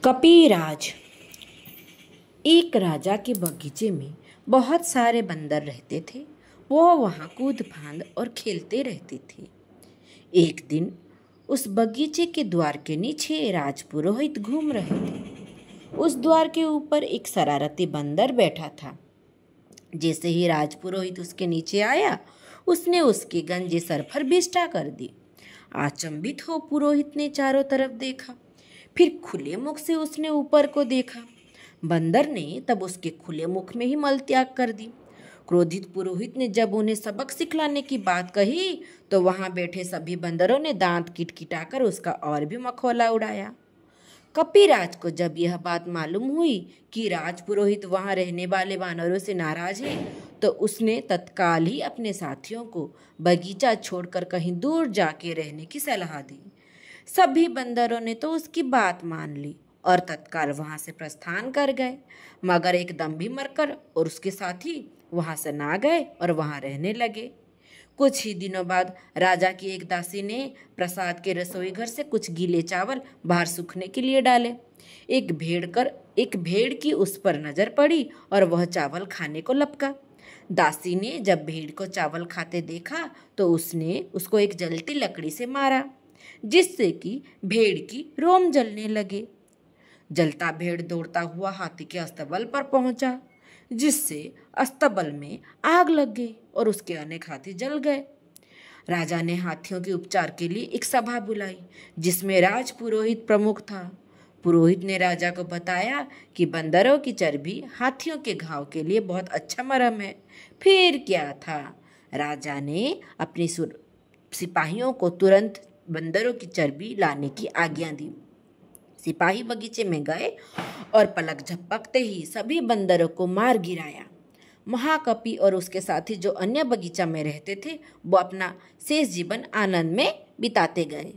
कपिराज। एक राजा के बगीचे में बहुत सारे बंदर रहते थे। वो वहाँ कूद फांद और खेलते रहते थे। एक दिन उस बगीचे के द्वार के नीचे राजपुरोहित घूम रहे थे। उस द्वार के ऊपर एक शरारती बंदर बैठा था। जैसे ही राजपुरोहित उसके नीचे आया, उसने उसके गंजे सर पर बिष्ठा कर दी। अचंभित हो पुरोहित ने चारों तरफ देखा, फिर खुले मुख से उसने ऊपर को देखा। बंदर ने तब उसके खुले मुख में ही मल त्याग कर दी। क्रोधित पुरोहित ने जब उन्हें सबक सिखलाने की बात कही, तो वहां बैठे सभी बंदरों ने दांत किटकिटाकर उसका और भी मखौला उड़ाया। कपिराज को जब यह बात मालूम हुई कि राजपुरोहित वहां रहने वाले वानरों से नाराज है, तो उसने तत्काल ही अपने साथियों को बगीचा छोड़कर कहीं दूर जाके रहने की सलाह दी। सभी बंदरों ने तो उसकी बात मान ली और तत्काल वहां से प्रस्थान कर गए, मगर एकदम भी मरकर और उसके साथी वहां से ना गए और वहां रहने लगे। कुछ ही दिनों बाद राजा की एक दासी ने प्रसाद के रसोई घर से कुछ गीले चावल बाहर सूखने के लिए डाले। एक भेड़ की उस पर नजर पड़ी और वह चावल खाने को लपका। दासी ने जब भेड़ को चावल खाते देखा, तो उसने उसको एक जलती लकड़ी से मारा, जिससे कि भेड़ की रोम जलने लगे। जलता भेड़ दौड़ता हुआ हाथी के अस्तबल पर पहुंचा, जिससे अस्तबल में आग लग गई और उसके अनेक हाथी जल गए। राजा ने हाथियों के उपचार के लिए एक सभा बुलाई, जिसमें राजपुरोहित प्रमुख था। पुरोहित ने राजा को बताया कि बंदरों की चर्बी हाथियों के घाव के लिए बहुत अच्छा मरहम है। फिर क्या था, राजा ने अपने सिपाहियों को तुरंत बंदरों की चर्बी लाने की आज्ञा दी। सिपाही बगीचे में गए और पलक झपकते ही सभी बंदरों को मार गिराया। महाकपि और उसके साथी जो अन्य बगीचा में रहते थे, वो अपना शेष जीवन आनंद में बिताते गए।